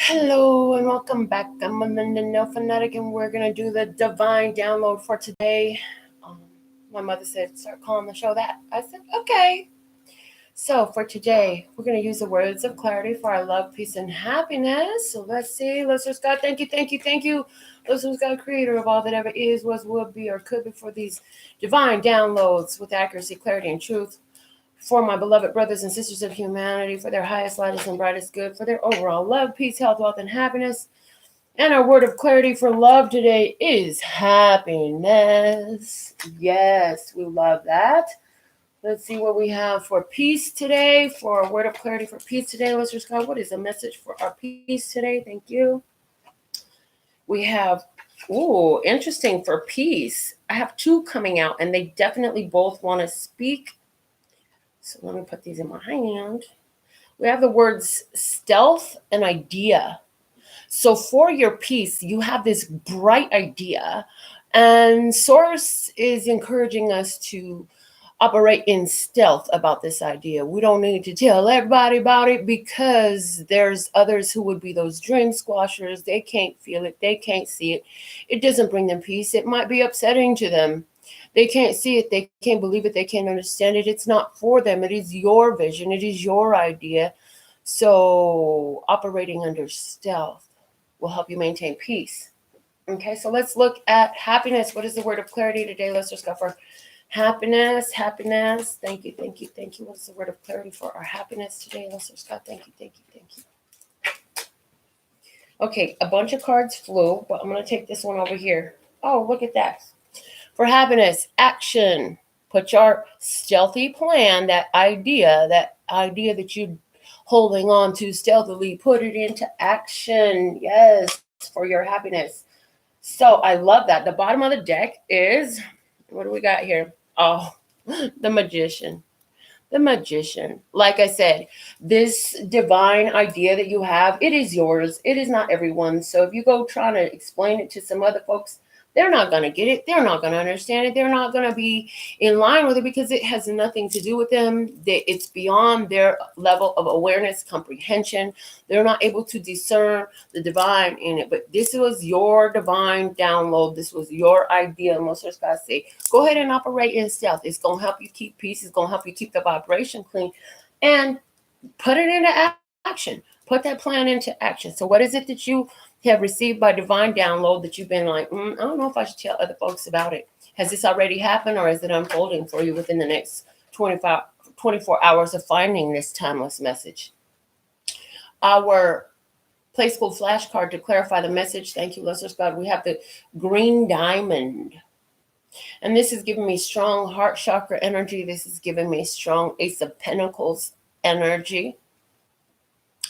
Hello and welcome back. I'm Melinda NailFanatic and we're going to do the divine download for today. My mother said, start calling the show that. I said, okay. So for today, we're going to use the words of clarity for our love, peace, and happiness. So let's see. Listeners, God, thank you, thank you, thank you. Listeners, God, creator of all that ever is, was, will be, or could be for these divine downloads with accuracy, clarity, and truth. For my beloved brothers and sisters of humanity, for their highest, lightest, and brightest good, for their overall love, peace, health, wealth, and happiness. And our word of clarity for love today is happiness. Yes, we love that. Let's see what we have for peace today. For a word of clarity for peace today, listeners, God, what is the message for our peace today? Thank you. We have, interesting for peace. I have two coming out, and they definitely both want to speak. So let me put these in my hand. We have the words stealth and idea. So for your peace, you have this bright idea, and Source is encouraging us to operate in stealth about this idea. We don't need to tell everybody about it because there's others who would be those dream squashers. They can't feel it, they can't see it. It doesn't bring them peace. It might be upsetting to them. They can't see it, they can't believe it, they can't understand it. It's not for them. It is your vision, it is your idea. So operating under stealth will help you maintain peace. Okay, so let's look at happiness. What is the word of clarity today? Let's just go for happiness. Happiness. Thank you, thank you, thank you. What is the word of clarity for our happiness today? Let's just go. Thank you, thank you, thank you. Okay, a bunch of cards flew, but I'm going to take this one over here. Oh, look at that. For happiness, action. Put your stealthy plan, that idea that you're holding on to stealthily, put it into action. Yes, for your happiness. So I love that. The bottom of the deck is, what do we got here? Oh, the magician. The magician. Like I said, this divine idea that you have, it is yours. It is not everyone's. So if you go trying to explain it to some other folks, they're not going to get it. They're not going to understand it. They're not going to be in line with it because it has nothing to do with them. It's beyond their level of awareness, comprehension. They're not able to discern the divine in it. But this was your divine download. This was your idea. And most of us got to say, go ahead and operate in stealth. It's going to help you keep peace. It's going to help you keep the vibration clean. And put it into action. Put that plan into action. So what is it that you have received by divine download that you've been like, I don't know if I should tell other folks about it. Has this already happened, or is it unfolding for you within the next 24 hours of finding this timeless message? Our play school flashcard to clarify the message. Thank you, listeners. God, we have the green diamond. And this is giving me strong heart chakra energy. This is giving me strong Ace of Pentacles energy.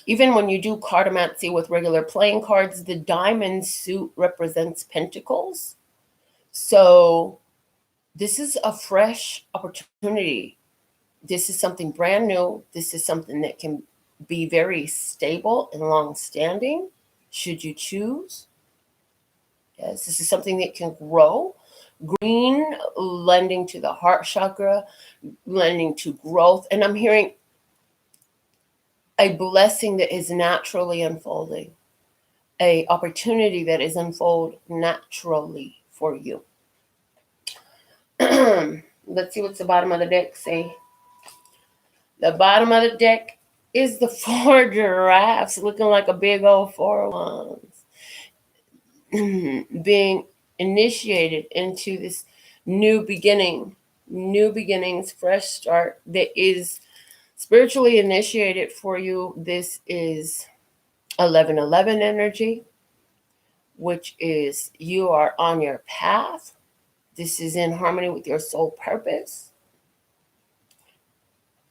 Even when you do cartomancy with regular playing cards, the diamond suit represents pentacles. So this is a fresh opportunity. This is something brand new. This is something that can be very stable and long-standing, should you choose. Yes, this is something that can grow. Green, lending to the heart chakra, lending to growth. And I'm hearing a blessing that is naturally unfolding, a opportunity that is unfold naturally for you. Let's see what's the bottom of the deck say. The bottom of the deck is the 4 giraffes looking like a big old 4 wands. Being initiated into this new beginnings, fresh start that is spiritually initiated for you. This is 1111 energy, which is you are on your path. This is in harmony with your soul purpose.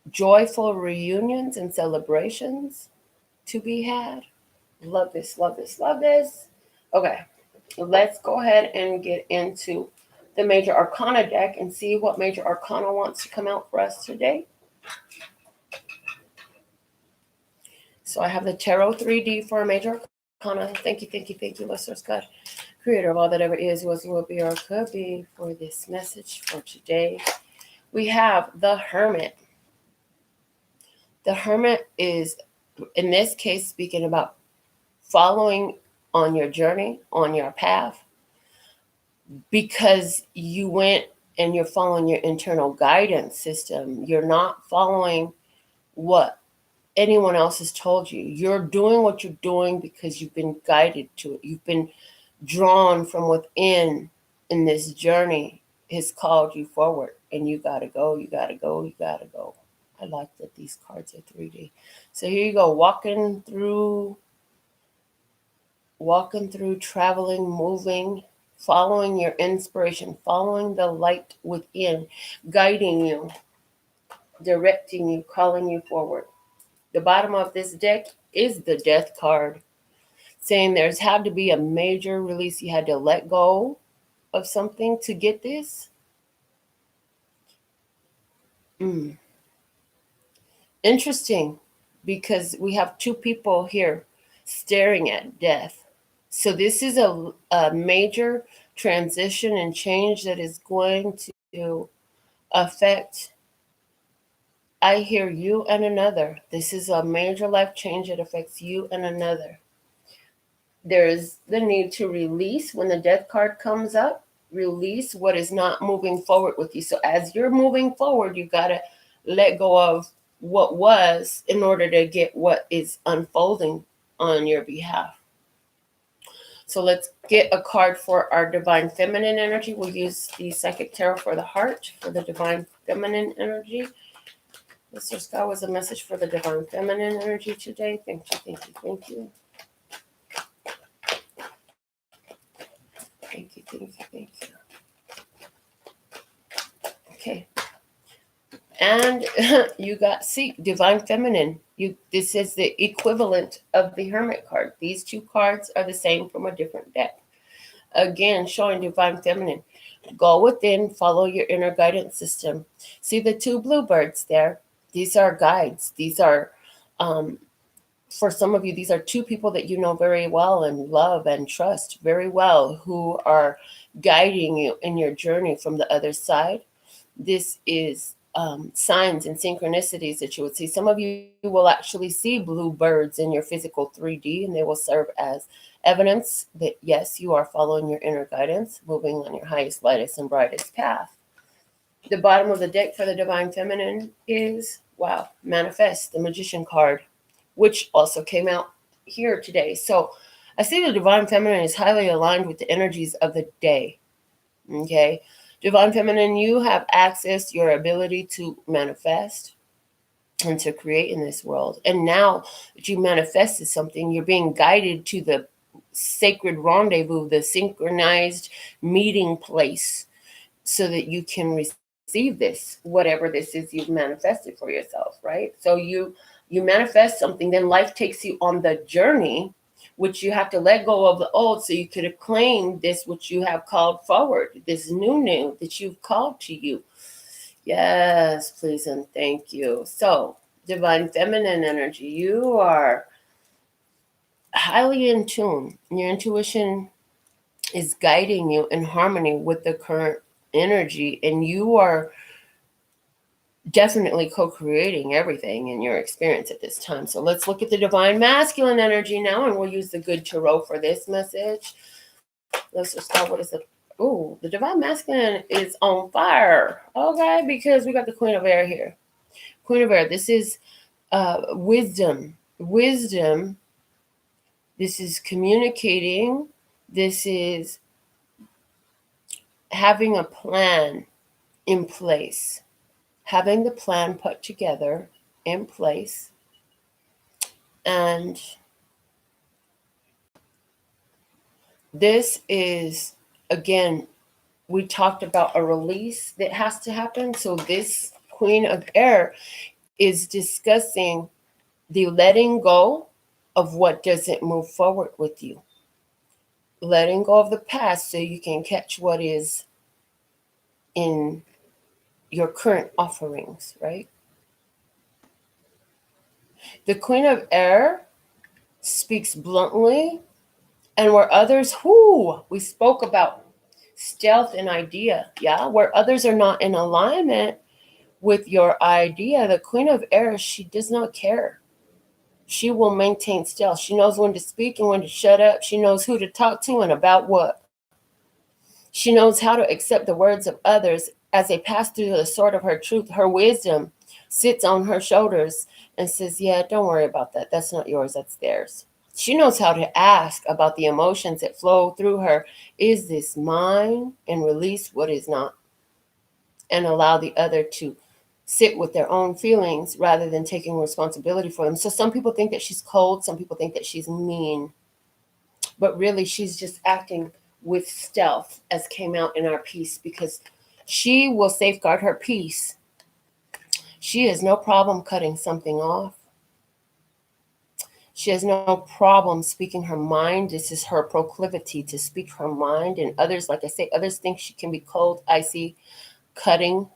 Joyful reunions and celebrations to be had. Love this, love this, love this. Okay, let's go ahead and get into the Major Arcana deck and see what Major Arcana wants to come out for us today. So I have the Tarot 3D for Major Arcana. Thank you, thank you, thank you, listeners. God, creator of all that ever is, was, will be, or could be, for this message for today. We have the Hermit. The Hermit is, in this case, speaking about following on your journey, on your path, because you went and you're following your internal guidance system. You're not following what anyone else has told you. You're doing what you're doing because you've been guided to it. You've been drawn from within, in this journey has called you forward, and you gotta go, you gotta go, you gotta go. I like that these cards are 3D. So here you go, walking through, traveling, moving, following your inspiration, following the light within, guiding you, directing you, calling you forward. The bottom of this deck is the Death card, saying there's had to be a major release. You had to let go of something to get this. Interesting, because we have two people here staring at death. So this is a major transition and change that is going to affect, I hear, you and another. This is a major life change that affects you and another. There is the need to release when the death card comes up, release what is not moving forward with you. So as you're moving forward, you got to let go of what was in order to get what is unfolding on your behalf. So let's get a card for our divine feminine energy. We'll use the psychic tarot for the heart for the divine feminine energy. Mr. Scott was a message for the divine feminine energy today. Thank you, thank you, thank you. Thank you, thank you, thank you. Okay. And you got divine feminine. This is the equivalent of the hermit card. These two cards are the same from a different deck. Again, showing divine feminine. Go within, follow your inner guidance system. See the two bluebirds there? These are guides. These are, for some of you, these are two people that you know very well and love and trust very well, who are guiding you in your journey from the other side. This is signs and synchronicities that you would see. Some of you will actually see blue birds in your physical 3D, and they will serve as evidence that, yes, you are following your inner guidance, moving on your highest, lightest, and brightest path. The bottom of the deck for the divine feminine is, wow, manifest, the magician card, which also came out here today. So I see the divine feminine is highly aligned with the energies of the day. Okay. Divine feminine, you have access, your ability to manifest and to create in this world. And now that you manifested something, you're being guided to the sacred rendezvous, the synchronized meeting place, so that you can receive this, whatever this is you've manifested for yourself, right? So you manifest something, then life takes you on the journey, which you have to let go of the old so you could acclaim this, which you have called forward, this new that you've called to you. Yes, please and thank you. So, divine feminine energy, you are highly in tune. Your intuition is guiding you in harmony with the current energy, and you are definitely co-creating everything in your experience at this time. So let's look at the divine masculine energy now, and we'll use the good tarot for this message. Let's just start. What is the divine masculine is on fire. Okay, because we got the Queen of Air here. Queen of Air, this is wisdom. Wisdom, this is communicating. This is having a plan in place. Having the plan put together in place. And this is, again, we talked about a release that has to happen. So this Queen of Air is discussing the letting go of what doesn't move forward with you. Letting go of the past so you can catch what is in your current offerings, right? The Queen of Air speaks bluntly, and where others, we spoke about stealth and idea, yeah? Where others are not in alignment with your idea, the Queen of Air, she does not care. She will maintain stealth. She knows when to speak and when to shut up. She knows who to talk to and about what. She knows how to accept the words of others as they pass through the sword of her truth. Her wisdom sits on her shoulders and says, yeah, don't worry about that. That's not yours, that's theirs. She knows how to ask about the emotions that flow through her. Is this mine? And release what is not. And allow the other to sit with their own feelings rather than taking responsibility for them. So some people think that she's cold. Some people think that she's mean. But really, she's just acting with stealth, as came out in our piece, because she will safeguard her peace. She has no problem cutting something off. She has no problem speaking her mind. This is her proclivity to speak her mind. And others, like I say, others think she can be cold, icy, cutting,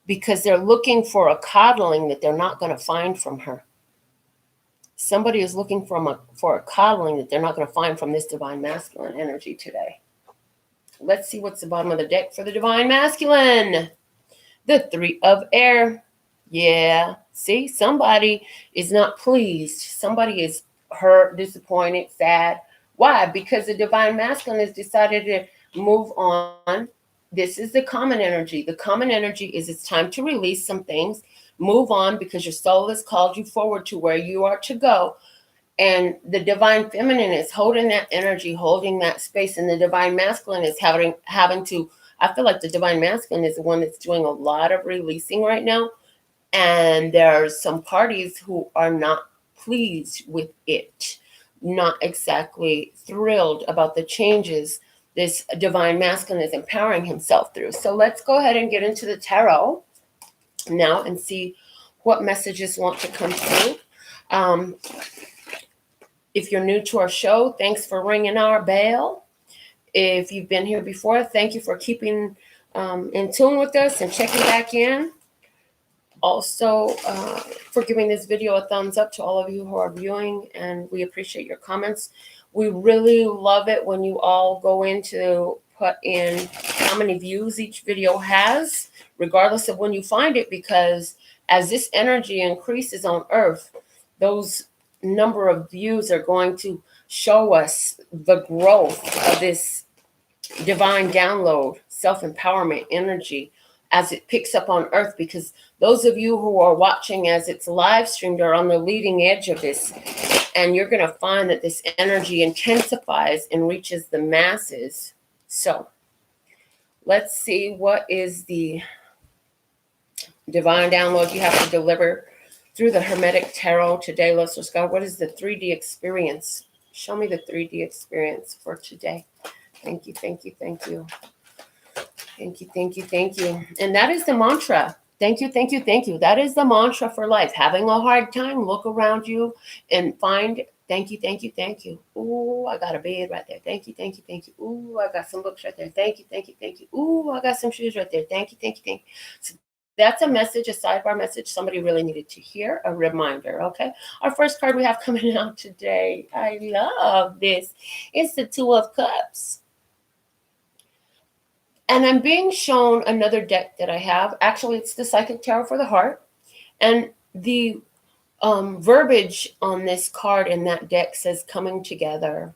because they're looking for a coddling that they're not going to find from her. Somebody is looking for a coddling that they're not going to find from this divine masculine energy today. Let's see what's the bottom of the deck for the divine masculine. The 3 of air. Yeah. See, somebody is not pleased. Somebody is hurt, disappointed, sad. Why? Because the divine masculine has decided to move on. This is the common energy. The common energy is it's time to release some things, move on, because your soul has called you forward to where you are to go. And the divine feminine is holding that energy, holding that space, and the divine masculine is having to. I feel like the divine masculine is the one that's doing a lot of releasing right now, and there are some parties who are not pleased with it, not exactly thrilled about the changes this divine masculine is empowering himself through. So let's go ahead and get into the tarot now and see what messages want to come through. If you're new to our show, thanks for ringing our bell. If you've been here before, thank you for keeping in tune with us and checking back in. Also, for giving this video a thumbs up to all of you who are viewing, and we appreciate your comments. We really love it when you all go in to put in how many views each video has, regardless of when you find it, because as this energy increases on Earth, those number of views are going to show us the growth of this divine download, self-empowerment energy as it picks up on Earth, because those of you who are watching as it's live streamed are on the leading edge of this, and you're going to find that this energy intensifies and reaches the masses. So let's see what is the divine download you have to deliver through the Hermetic Tarot today, Luster Scott. What is the 3D experience? Show me the 3D experience for today. Thank you, thank you, thank you. Thank you, thank you, thank you. And that is the mantra. Thank you, thank you, thank you. That is the mantra for life. Having a hard time, look around you and find thank you, thank you, thank you. Ooh, I got a bed right there. Thank you, thank you, thank you. Ooh, I got some books right there. Thank you, thank you, thank you. Ooh, I got some shoes right there. Thank you, thank you, thank you. So that's a message, a sidebar message somebody really needed to hear, a reminder, okay? Our first card we have coming out today, I love this. It's the 2 of Cups. And I'm being shown another deck that I have. Actually, it's the Psychic Tarot for the Heart. And the verbiage on this card in that deck says coming together.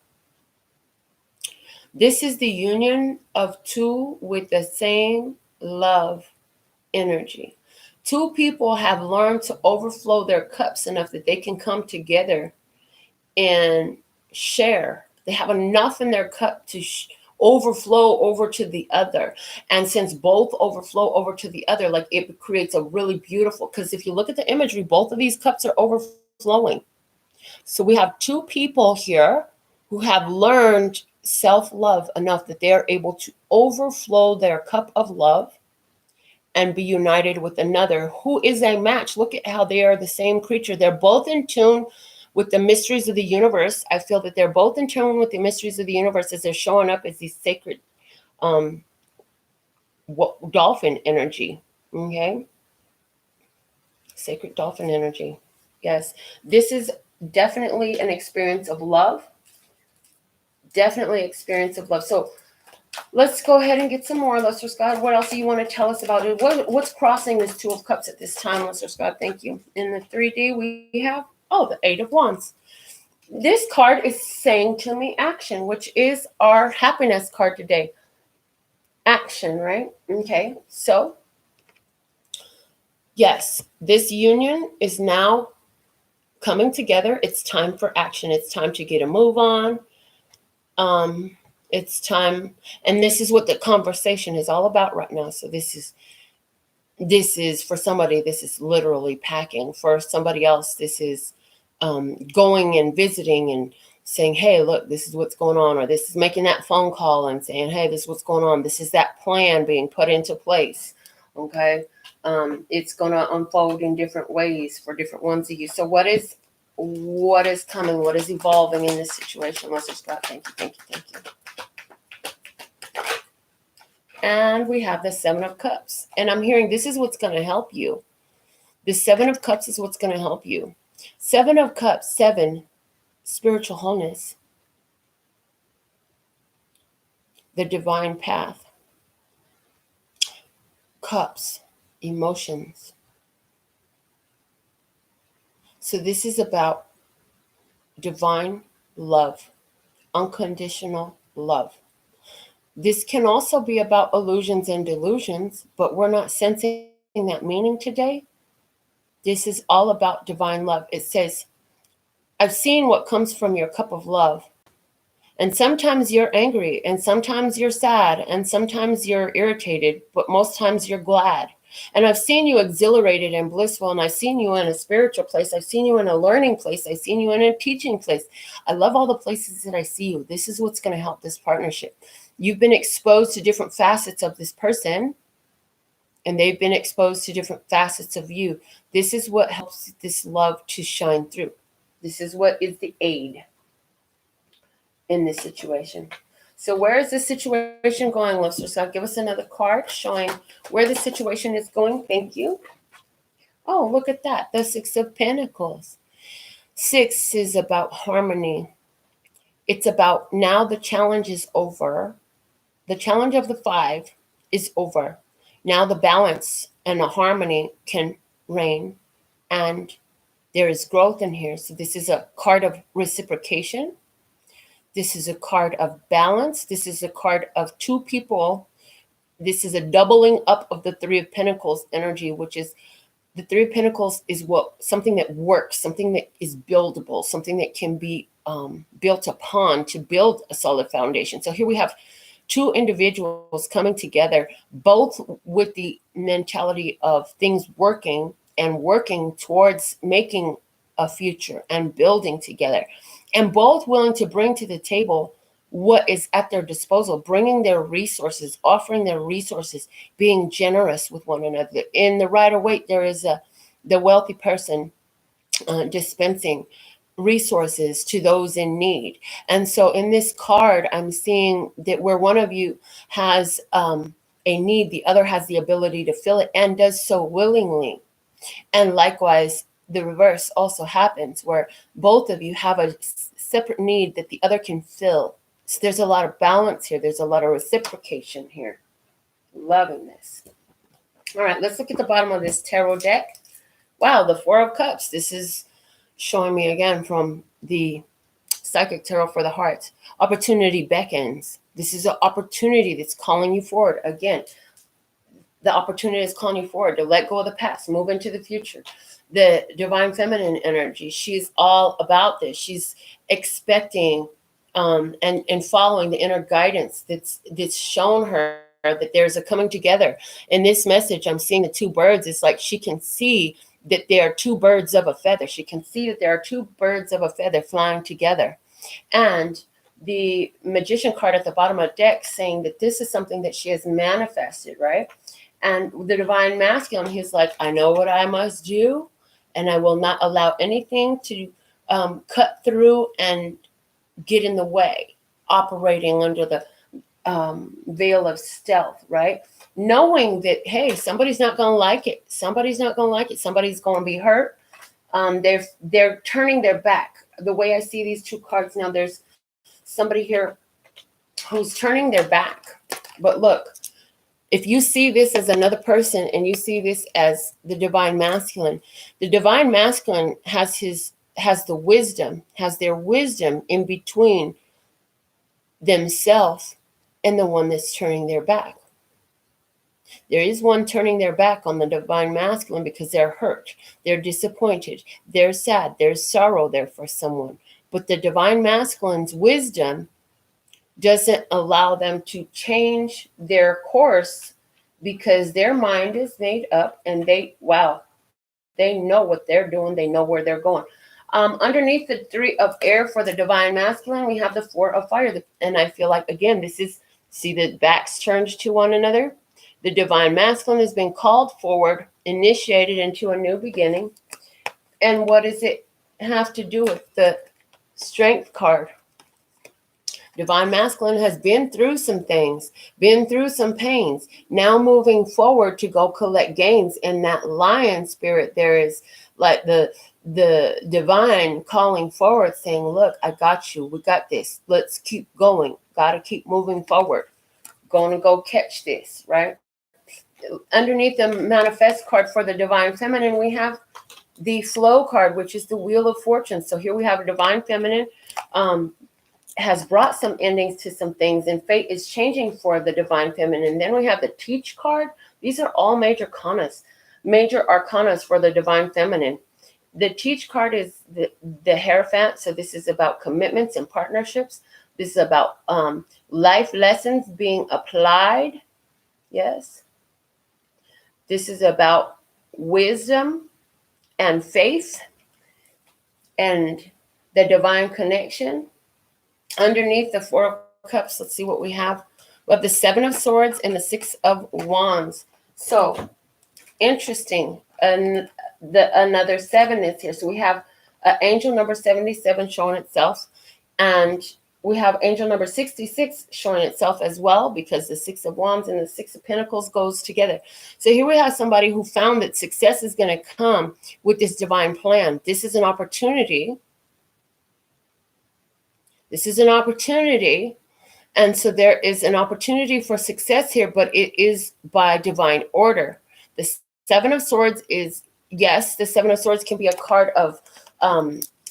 This is the union of two with the same love energy. Two people have learned to overflow their cups enough that they can come together and share. They have enough in their cup to overflow over to the other. And since both overflow over to the other, like it creates a really beautiful, because if you look at the imagery, both of these cups are overflowing. So we have two people here who have learned self-love enough that they are able to overflow their cup of love and be united with another who is a match. Look at how they are the same creature. They're both in tune with the mysteries of the universe. I feel that they're both in tune with the mysteries of the universe as they're showing up as these sacred dolphin energy. Okay? Sacred dolphin energy. Yes. This is definitely an experience of love. Definitely experience of love. So let's go ahead and get some more, Lester Scott. What else do you want to tell us about it? What's crossing this 2 of Cups at this time, Lester Scott? Thank you. In the 3D we have Oh, the Eight of Wands. This card is saying to me action, which is our happiness card today. Action, right? Okay, so yes, this union is now coming together. It's time for action. It's time to get a move on. It's time, and this is what the conversation is all about right now. So this is for somebody, this is literally packing. For somebody else, this is going and visiting and saying, hey, look, this is what's going on. Or this is making that phone call and saying, hey, this is what's going on. This is that plan being put into place. Okay. It's going to unfold in different ways for different ones of you. So what is coming? What is evolving in this situation? Let's just start. Thank you, thank you, thank you. And we have the Seven of Cups. And I'm hearing this is what's going to help you. The Seven of Cups is what's going to help you. Seven of Cups, seven, spiritual wholeness. The divine path. Cups, emotions. So this is about divine love, unconditional love. This can also be about illusions and delusions, but we're not sensing that meaning today. This is all about divine love. It says, I've seen what comes from your cup of love. And sometimes you're angry, and sometimes you're sad, and sometimes you're irritated, but most times you're glad. And I've seen you exhilarated and blissful, and I've seen you in a spiritual place. I've seen you in a learning place. I've seen you in a teaching place. I love all the places that I see you. This is what's going to help this partnership. You've been exposed to different facets of this person, and they've been exposed to different facets of you. This is what helps this love to shine through. This is what is the aid in this situation. So where is this situation going, listeners? So give us another card showing where the situation is going. Thank you. Oh, look at that. The Six of Pentacles. Six is about harmony. It's about now the challenge is over. The challenge of the five is over. Now the balance and the harmony can reign, and there is growth in here. So this is a card of reciprocation. This is a card of balance. This is a card of two people. This is a doubling up of the Three of Pentacles energy, which is the Three of Pentacles is what something that works, something that is buildable, something that can be built upon to build a solid foundation. So here we have two individuals coming together, both with the mentality of things working and working towards making a future and building together, and both willing to bring to the table what is at their disposal, bringing their resources, offering their resources, being generous with one another. In the Rider-Waite, there is the wealthy person dispensing resources to those in need. And so in this card, I'm seeing that where one of you has a need, the other has the ability to fill it and does so willingly. And likewise, the reverse also happens where both of you have a separate need that the other can fill. So there's a lot of balance here. There's a lot of reciprocation here. Loving this. All right, let's look at the bottom of this tarot deck. Wow, the Four of Cups. This is showing me again from the Psychic Tarot for the Heart. Opportunity beckons. This is an opportunity that's calling you forward. Again, the opportunity is calling you forward to let go of the past, move into the future. The Divine Feminine energy, she's all about this. She's expecting and following the inner guidance that's shown her that there's a coming together. In this message, I'm seeing the two birds. It's like she can see that there are two birds of a feather. She can see that there are two birds of a feather flying together. And the Magician card at the bottom of the deck saying that this is something that she has manifested, right? And the Divine Masculine, he's like, I know what I must do, and I will not allow anything to cut through and get in the way, operating under the veil of stealth, right? Knowing that, hey, somebody's not going to like it. Somebody's not going to like it. Somebody's going to be hurt. They're turning their back. The way I see these two cards now, there's somebody here who's turning their back. But look, if you see this as another person and you see this as the Divine Masculine has has the wisdom, has their wisdom in between themselves and the one that's turning their back. There is one turning their back on the divine masculine because they're hurt, they're disappointed, they're sad, there's sorrow there for someone. But the divine masculine's wisdom doesn't allow them to change their course because their mind is made up and they know what they're doing, they know where they're going. Underneath the 3 of air for the divine masculine, we have the 4 of fire. And I feel like, again, this is, see the backs turned to one another? The divine masculine has been called forward, initiated into a new beginning. And what does it have to do with the strength card? Divine masculine has been through some things, been through some pains, now moving forward to go collect gains. And that lion spirit there is like the divine calling forward, saying, look, I got you. We got this. Let's keep going. Got to keep moving forward. Going to go catch this, right? Underneath the manifest card for the divine feminine, we have the flow card, which is the wheel of fortune. So here we have a divine feminine has brought some endings to some things, and fate is changing for the divine feminine. Then we have the teach card. These are all major arcanas for the divine feminine. The teach card is the Hierophant. So this is about commitments and partnerships. This is about life lessons being applied. Yes. This is about wisdom and faith and the divine connection. Underneath the 4 of Cups, let's see what we have. We have the 7 of Swords and the 6 of Wands. So interesting. And another 7 is here. So we have angel number 77 showing itself. And we have angel number 66 showing itself as well, because the 6 of Wands and the 6 of Pentacles goes together. So here we have somebody who found that success is going to come with this divine plan. This is an opportunity. This is an opportunity. And so there is an opportunity for success here, but it is by divine order. The 7 of Swords is, yes, the 7 of Swords can be a card of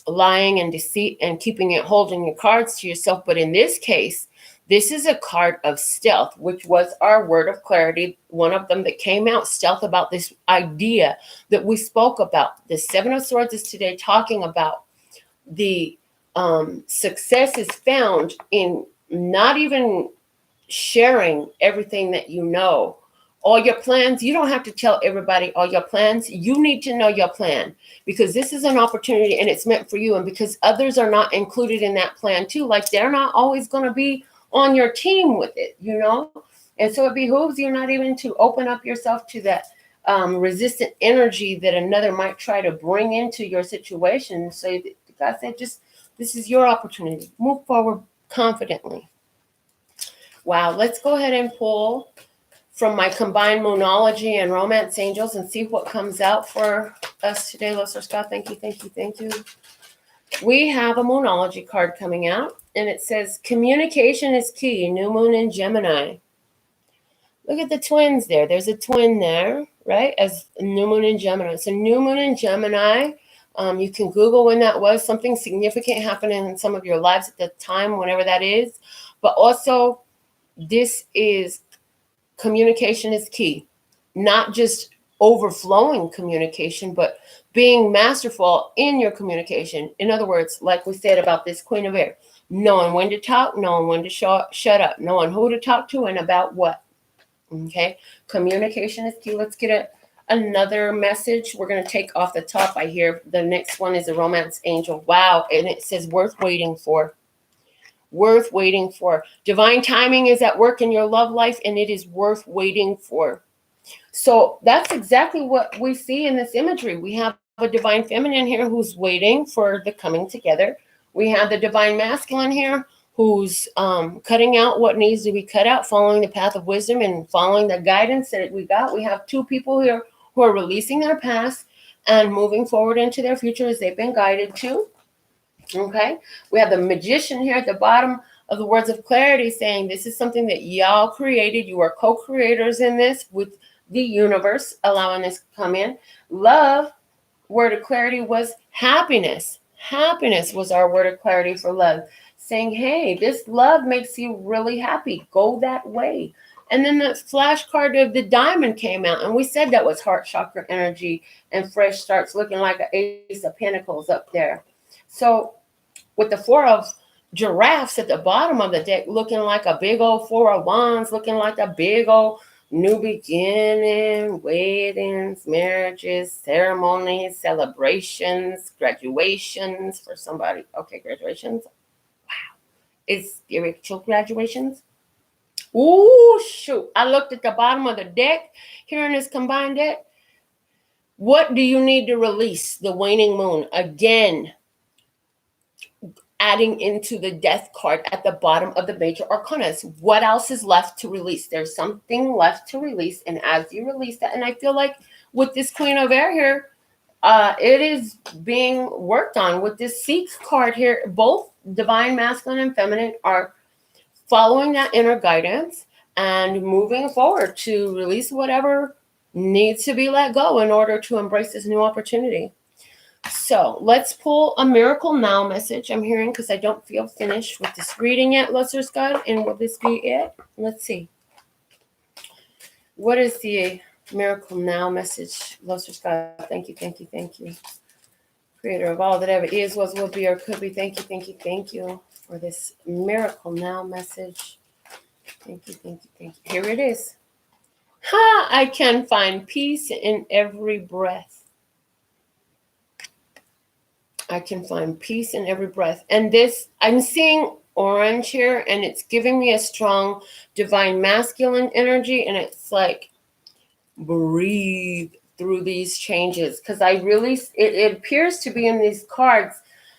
lying and deceit and holding your cards to yourself. But in this case, this is a card of stealth, which was our word of clarity. One of them that came out, stealth, about this idea that we spoke about. The 7 of Swords is today talking about the success is found in not even sharing everything that you know. All your plans, you don't have to tell everybody all your plans. You need to know your plan, because this is an opportunity and it's meant for you. And because others are not included in that plan too, like they're not always going to be on your team with it, you know? And so it behooves you not even to open up yourself to that resistant energy that another might try to bring into your situation. So God said, this is your opportunity. Move forward confidently. Wow. Let's go ahead and pull from my combined moonology and romance angels and see what comes out for us today. Lester Scott, thank you, thank you, thank you. We have a moonology card coming out, and it says, communication is key, new moon in Gemini. Look at the twins there. There's a twin there, right? As new moon in Gemini. So new moon in Gemini. You can Google when that was. Something significant happening in some of your lives at the time, whenever that is. But also, this is communication is key. Not just overflowing communication, but being masterful in your communication. In other words, like we said about this Queen of Air, knowing when to talk, knowing when to shut up, knowing who to talk to and about what. Okay, communication is key. Let's get another message. We're going to take off the top. I hear the next one is a romance angel. Wow. And it says worth waiting for. Worth waiting for. Divine timing is at work in your love life, and it is worth waiting for. So that's exactly what we see in this imagery. We have a divine feminine here who's waiting for the coming together. We have the divine masculine here who's cutting out what needs to be cut out, following the path of wisdom and following the guidance that we got. We have two people here who are releasing their past and moving forward into their future as they've been guided to. Okay, we have the magician here at the bottom of the words of clarity saying this is something that y'all created. You are co-creators in this with the universe, allowing this to come in. Love, word of clarity was happiness. Happiness was our word of clarity for love. Saying, hey, this love makes you really happy. Go that way. And then the flashcard of the diamond came out, and we said that was heart chakra energy and fresh starts, looking like an ace of pentacles up there. So with the four of giraffes at the bottom of the deck, looking like a big old four of wands, looking like a big old new beginning, weddings, marriages, ceremonies, celebrations, graduations for somebody. Okay, graduations. Is spiritual graduations. Ooh, shoot. I looked at the bottom of the deck here in this combined deck. What do you need to release? The waning moon. Again, adding into the death card at the bottom of the major arcanas. What else is left to release? There's something left to release. And as you release that, and I feel like with this Queen of Air here, it is being worked on with this Seek card here. Both divine masculine and feminine are following that inner guidance and moving forward to release whatever needs to be let go in order to embrace this new opportunity. So let's pull a Miracle Now message I'm hearing, because I don't feel finished with this reading yet, Lesser God. And will this be it? Let's see. What is the Miracle Now message, Lesser God? Thank you, thank you, thank you. Creator of all that ever is, was, will be, or could be. Thank you, thank you, thank you for this Miracle Now message. Thank you, thank you, thank you. Here it is. Ha! I can find peace in every breath. I can find peace in every breath. And this, I'm seeing orange here, and it's giving me a strong divine masculine energy. And it's like, breathe through these changes. Because it appears to be in these cards,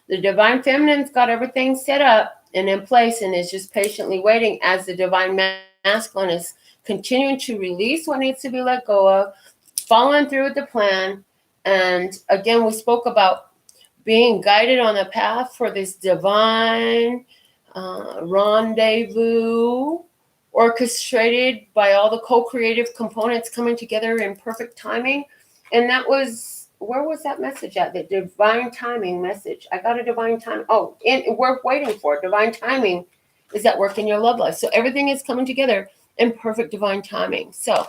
the divine feminine's got everything set up and in place and is just patiently waiting, as the divine masculine is continuing to release what needs to be let go of, following through with the plan. And again, we spoke about being guided on the path for this divine rendezvous, orchestrated by all the co-creative components coming together in perfect timing. And that was, where was that message at? The divine timing message. I got a divine time. Oh, and we're waiting for it. Divine timing is at work in your love life. So everything is coming together in perfect divine timing. So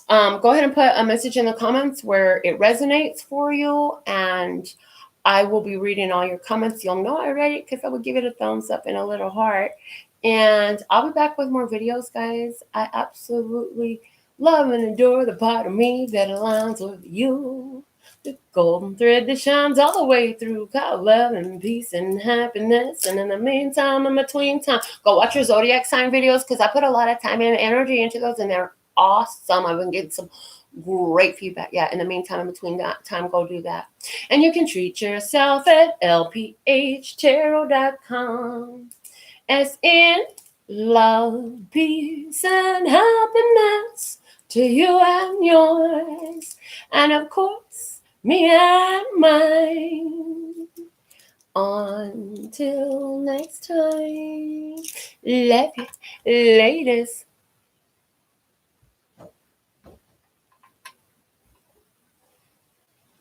go ahead and put a message in the comments where it resonates for you, and I will be reading all your comments. You'll know I read it because I will give it a thumbs up and a little heart. And I'll be back with more videos, guys. I absolutely love and adore the part of me that aligns with you. The golden thread that shines all the way through. God, love and peace and happiness. And in the meantime, in between time, go watch your zodiac sign videos, because I put a lot of time and energy into those, and they're awesome. I've been getting some great feedback. Yeah, in the meantime, in between that time, go do that. And you can treat yourself at lphtarot.com. As in love, peace, and happiness to you and yours. And of course, me and mine. Until next time, love you, ladies.